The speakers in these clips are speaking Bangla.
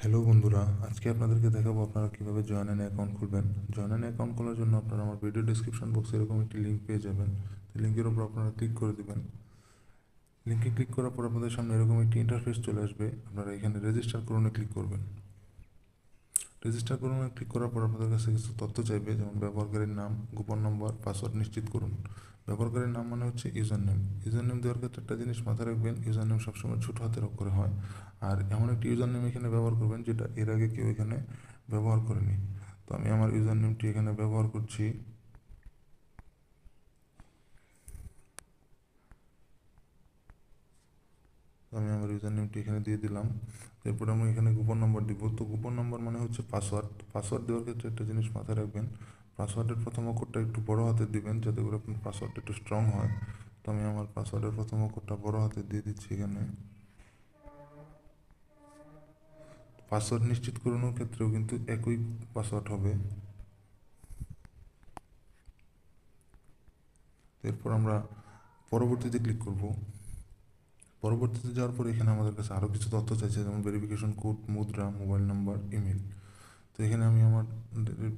হ্যালো বন্ধুরা, আজকে আপনাদেরকে দেখাবো আপনারা কিভাবে জয়েন অ্যাকাউন্ট খুলবেন। জয়েন অ্যাকাউন্ট খোলার জন্য আপনারা আমার ভিডিও ডিসক্রিপশন বক্সে এরকম একটি লিঙ্ক পেয়ে যাবেন। তো লিঙ্কের উপর আপনারা ক্লিক করে দিবেন। লিঙ্কে ক্লিক করার পর আপনাদের সামনে এরকম একটি ইন্টারফেস চলে আসবে। আপনারা এখানে রেজিস্টার করুনে ক্লিক করবেন। রেজিস্টার করুন ক্লিক করার পর আপনাদের কাছে কিছু তথ্য চাইবে, যেমন ব্যবহারকারীর নাম, গোপন নম্বর, পাসওয়ার্ড নিশ্চিত করুন। ব্যবহারকারীর নাম মানে হচ্ছে ইউজার নেম। ইউজার নেম দেওয়ার ক্ষেত্রে একটা জিনিস মাথায় রাখবেন, ইউজার নেম সবসময় ছোটো হাতের অক্ষরে হয়। আর এমন একটি ইউজার নেম এখানে ব্যবহার করবেন যেটা এর আগে কেউ এখানে ব্যবহার করেনি। তো আমি আমার ইউজার নেমটি এখানে ব্যবহার করছি। আমি আমার ইউজার নেমটি এখানে দিয়ে দিলাম। এরপর আমি এখানে গোপন নম্বর দিব। তো গোপন নম্বর মানে হচ্ছে পাসওয়ার্ড। পাসওয়ার্ড দেওয়ার ক্ষেত্রে একটা জিনিস মাথায় রাখবেন, পাসওয়ার্ডের প্রথম অক্ষরটা একটু বড় হাতে দিবেন যাতে করে আপনার পাসওয়ার্ডটা একটু স্ট্রং হয়। তো আমি আমার পাসওয়ার্ডের প্রথম অক্ষরটা বড় হাতে দিয়ে দিচ্ছি এখানে। পাসওয়ার্ড নিশ্চিত করানোর ক্ষেত্রেও কিন্তু একই পাসওয়ার্ড হবে। এরপর আমরা পরবর্তীতে ক্লিক করব। পরবর্তীতে যাওয়ার পর এখানে আমাদের কাছে আরও কিছু তথ্য চাইছে, যেমন ভেরিফিকেশন কোড, মুদ্রা, মোবাইল নাম্বার, ইমেল। তো এখানে আমি আমার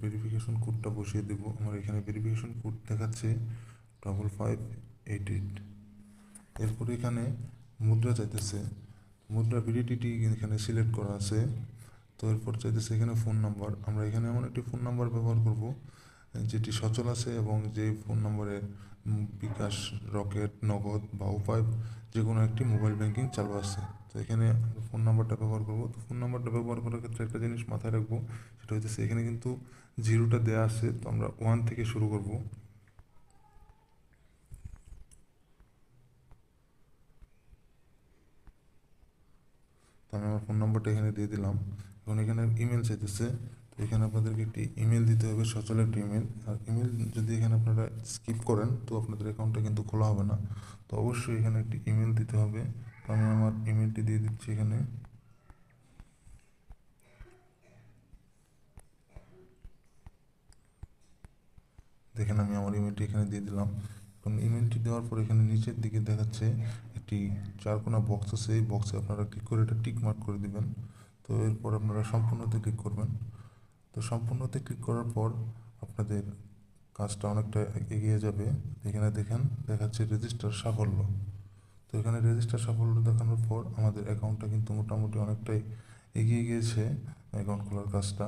ভেরিফিকেশন কোডটা বসিয়ে দেবো। আমার এখানে ভেরিফিকেশন কোড দেখাচ্ছে 5588। এরপর এখানে মুদ্রা চাইতেছে, মুদ্রা ভিডিটিটি এখানে সিলেক্ট করা আছে। তো এরপর চাইতেছে এখানে ফোন নাম্বার। আমরা এখানে এমন একটি ফোন নাম্বার ব্যবহার করব যেটি সচল আছে এবং যে ফোন নম্বরে বিকাশ, রকেট, নগদ বা উপায় যে কোনো একটি মোবাইল ব্যাংকিং চালু আছে। তো এখানে ফোন নাম্বারটা ব্যবহার করব। তো ফোন নাম্বারটা ব্যবহার করার ক্ষেত্রে একটা জিনিস মাথায় রাখবো, সেটা হচ্ছে এখানে কিন্তু জিরোটা দেওয়া আছে। তো আমরা 1 থেকে শুরু করব। তো আমি আমার ফোন নাম্বারটা এখানে দিয়ে দিলাম। এখন এখানে ইমেল চাইতেছে। তো এখানে আপনাদেরকে একটি ইমেল দিতে হবে, সচল একটি ইমেল। আর ইমেল যদি এখানে আপনারা স্কিপ করেন তো আপনাদের অ্যাকাউন্টটা কিন্তু খোলা হবে না। তো অবশ্যই এখানে একটি ইমেল দিতে হবে। তো আমি আমার ইমেলটি দিয়ে দিচ্ছি এখানে। দেখেন আমি আমার ইমেলটি এখানে দিয়ে দিলাম। এখন ইমেলটি দেওয়ার পর এখানে নিচের দিকে দেখাচ্ছে একটি চারকোনা বক্স আছে। এই বক্সে আপনারা ক্লিক করে এটা টিক মার্ক করে দিবেন। তো এরপর আপনারা সম্পূর্ণতে ক্লিক করবেন। তো সম্পূর্ণতে ক্লিক করার পর আপনাদের কাজটা অনেকটা এগিয়ে যাবে। এখানে দেখেন দেখাচ্ছে রেজিস্টার সাফল্য। তো এখানে রেজিস্টার সাফল্য দেখানোর পর আমাদের অ্যাকাউন্টটা কিন্তু মোটামুটি অনেকটাই এগিয়ে গিয়েছে, অ্যাকাউন্ট খোলার কাজটা।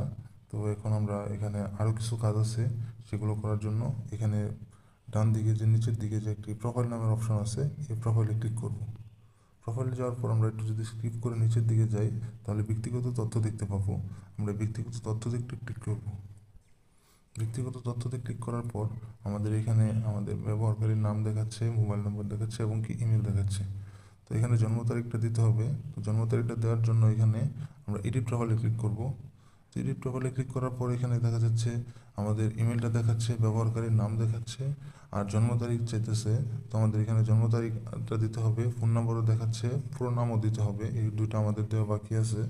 তো এখন আমরা এখানে আরও কিছু কাজ আছে, সেগুলো করার জন্য এখানে ডান দিকে যে নিচের দিকে যে একটি প্রোফাইল নামের অপশন আছে, এই প্রোফাইলে ক্লিক করব। প্রোফাইলে যাওয়ার পর আমরা একটু যদি স্কিপ করে নিচের দিকে যাই তাহলে ব্যক্তিগত তথ্য দেখতে পাবো। আমরা ব্যক্তিগত তথ্য দেখতে ক্লিক করব। ব্যক্তিগত তথ্যতে ক্লিক করার পর আমাদের এখানে আমাদের ব্যবহারকারীর নাম দেখাচ্ছে, মোবাইল নম্বর দেখাচ্ছে এবং কি ইমেল দেখাচ্ছে। তো এখানে জন্ম তারিখটা দিতে হবে। তো জন্ম তারিখটা দেওয়ার জন্য এখানে আমরা এডিট প্রোফাইলে ক্লিক করব। তো এডিট প্রোফাইলে ক্লিক করার পর এখানে দেখা যাচ্ছে আমাদের ইমেলটা দেখাচ্ছে, ব্যবহারকারীর নাম দেখাচ্ছে আর জন্ম তারিখ চাইতেছে। তো আমাদের এখানে জন্ম তারিখটা দিতে হবে, ফোন নম্বরও দেখাচ্ছে, পুরো নামও দিতে হবে। এই দুইটা আমাদের দেওয়া বাকি আছে।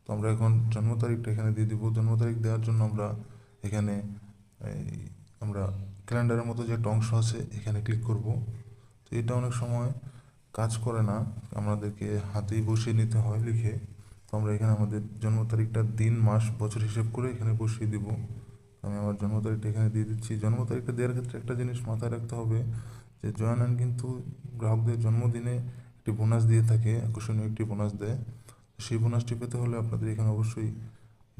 তো আমরা এখন জন্ম তারিখটা এখানে দিয়ে দিব। জন্ম তারিখ দেওয়ার জন্য আমরা এখানে এই আমরা ক্যালেন্ডারের মতো যে একটা অংশ আছে এখানে ক্লিক করব। তো এটা অনেক সময় কাজ করে না, আমাদেরকে হাতেই বসিয়ে নিতে হয় লিখে। তো আমরা এখানে আমাদের জন্ম তারিখটা দিন, মাস, বছর হিসেব করে এখানে বসিয়ে দিব। আমি আমার জন্ম তারিখটা এখানে দিয়ে দিচ্ছি। জন্ম তারিখটা দেওয়ার ক্ষেত্রে একটা জিনিস মাথায় রাখতে হবে যে জয়ানন কিন্তু গ্রাহকদের জন্মদিনে একটি বোনাস দিয়ে থাকে, আকর্ষণীয় একটি বোনাস দেয়। সেই বোনাসটি পেতে হলে আপনাদের এখানে অবশ্যই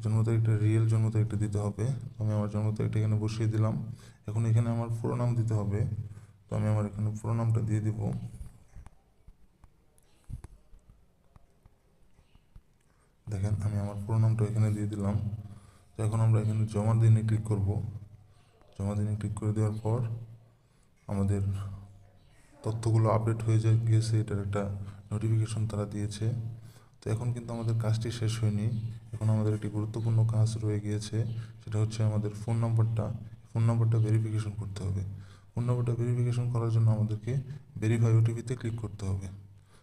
জন্ম তারিখটা, রিয়েল জন্ম তারিখটা দিতে হবে। তো আমি আমার জন্ম তারিখটা এখানে বসিয়ে দিলাম। এখন এখানে আমার পুরো নাম দিতে হবে। তো আমি আমার এখানে পুরো নামটা দিয়ে দিব। দেখেন আমি আমার পুরো নামটা এখানে দিয়ে দিলাম। তো এখন আমরা এখানে জমা দিনে ক্লিক করব। জমা দিনে ক্লিক করে দেওয়ার পর আমাদের তথ্যগুলো আপডেট হয়ে গিয়েছে, এটার একটা নোটিফিকেশন তারা দিয়েছে। তো এখন কিন্তু আমাদের কাজটি শেষ হয়নি। এখন আমাদের একটি গুরুত্বপূর্ণ কাজ রয়ে গিয়েছে, সেটা হচ্ছে আমাদের ফোন নাম্বারটা ভেরিফিকেশন করতে হবে। ফোন নাম্বারটা ভেরিফিকেশন করার জন্য আমাদেরকে ভেরিফাই ওটিপিতে ক্লিক করতে হবে।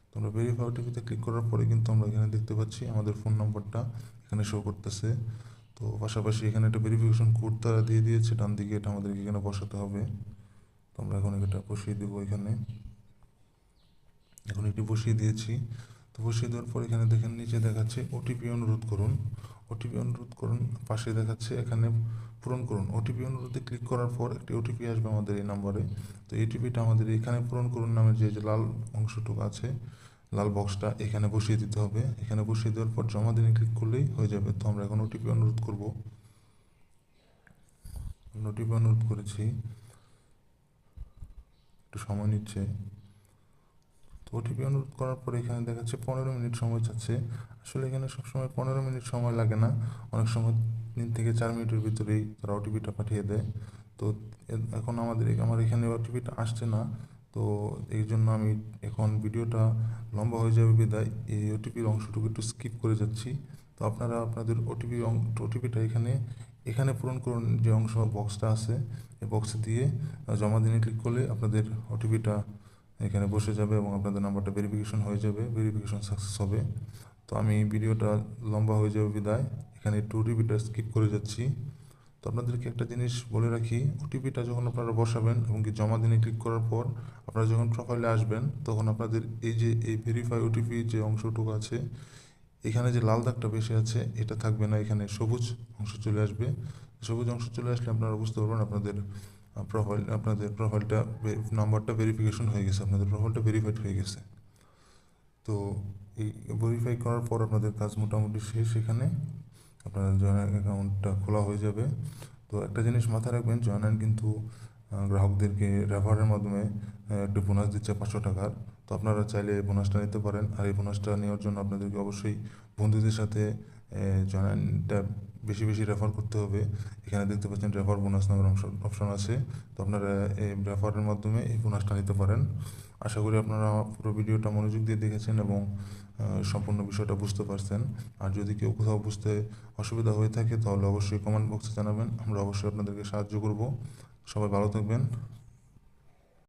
তো আমরা ভেরিফাই ওটিপিতে ক্লিক করার পরে কিন্তু আমরা এখানে দেখতে পাচ্ছি আমাদের ফোন নাম্বারটা এখানে শো করতেছে। তো পাশাপাশি এখানে একটা ভেরিফিকেশন কোড তারা দিয়ে দিয়েছে ডান দিকে, এটা আমাদেরকে এখানে বসাতে হবে। তো আমরা এখন এটা বসিয়ে দেবো এখানে। এখন এটি বসিয়ে দিয়েছি। তো বসিয়ে দেওয়ার পর এখানে দেখেন নিচে দেখাচ্ছে ওটিপি অনুরোধ করুন। ওটিপি অনুরোধ করুন, পাশে দেখাচ্ছে এখানে পূরণ করুন। ওটিপি অনুরোধে ক্লিক করার পর একটি ওটিপি আসবে আমাদের এই নাম্বারে। তো এই ওটিপিটা আমাদের এখানে পূরণ করুন নামের যে লাল অংশটুকু আছে, লাল বক্সটা এখানে বসিয়ে দিতে হবে। এখানে বসিয়ে দেওয়ার পর জমা দিনে ক্লিক করলেই হয়ে যাবে। তো আমরা এখন ওটিপি অনুরোধ করব। ওটিপি অনুরোধ করেছি, একটু সময় নিচ্ছে। তো ওটিপি অনুরোধ করার পরে এখানে দেখাচ্ছে 15 মিনিট সময় চাচ্ছে। আসলে এখানে সবসময় 15 মিনিট সময় লাগে না, অনেক সময় 3 থেকে 4 মিনিটের ভিতরেই তারা ওটিপিটা পাঠিয়ে দেয়। তো এখন আমার এখানে ওটিপিটা আসছে না। তো এই জন্য আমি এখন ভিডিওটা লম্বা হয়ে যাবে বিদায় এই ওটিপির অংশটুকু একটু স্কিপ করে যাচ্ছি। তো আপনারা আপনাদের ওটিপিটা এখানে এখানে পূরণ করুন, যে অংশ বক্সটা আছে এই বক্সে দিয়ে জমা দিনে ক্লিক করলে আপনাদের ওটিপিটা এখানে বসে যাবে এবং আপনাদের নাম্বারটা ভেরিফিকেশন হয়ে যাবে, ভেরিফিকেশন সাকসেস হবে। তো আমি ভিডিওটা লম্বা হয়ে যাবে বিদায় এখানে একটু ওটিপিটা স্কিপ করে যাচ্ছি। তো আপনাদেরকে একটা জিনিস বলে রাখি, ওটিপিটা যখন আপনারা বসাবেন এবং কি জমা দিনে ক্লিক করার পর আপনারা যখন প্রোফাইলে আসবেন, তখন আপনাদের এই ভেরিফাই ওটিপি যে অংশটুকু আছে, এখানে যে লাল দাগটা বেশি আছে এটা থাকবে না, এখানে সবুজ অংশ চলে আসবে। সবুজ অংশ চলে আসলে আপনারা বুঝতে পারবেন আপনাদের প্রোফাইলটা নাম্বারটা ভেরিফিকেশন হয়ে গেছে, আপনাদের প্রোফাইলটা ভেরিফাইড হয়ে গেছে। তো এই ভেরিফাই করার পর আপনাদের কাজ মোটামুটি শেষ। এখানে আপনার জয়েন অ্যাকাউন্টটা খোলা হয়ে যাবে। তো একটা জিনিস মাথায় রাখবেন, জয়েন কিন্তু গ্রাহকদেরকে রেফারের মাধ্যমে একটা বোনাস দিচ্ছে 500 টাকার। তো আপনারা চাইলে এই বোনাসটা নিতে পারেন। আর এই বোনাসটা নেওয়ার জন্য আপনাদেরকে অবশ্যই বন্ধুদের সাথে জয়েনটা বেশি বেশি রেফার করতে হবে। এখানে দেখতে পাচ্ছেন রেফার বোনাস নামের অপশন আছে। তো আপনারা এই রেফারের মাধ্যমে এই বোনাসটা নিতে পারেন। আশা করি আপনারা পুরো ভিডিওটা মনোযোগ দিয়ে দেখেছেন এবং সম্পূর্ণ বিষয়টা বুঝতে পারছেন। আর যদি কেউ কোথাও বুঝতে অসুবিধা হয়ে থাকে তাহলে অবশ্যই কমেন্ট বক্সে জানাবেন, আমরা অবশ্যই আপনাদেরকে সাহায্য করব। সবাই ভালো থাকবেন।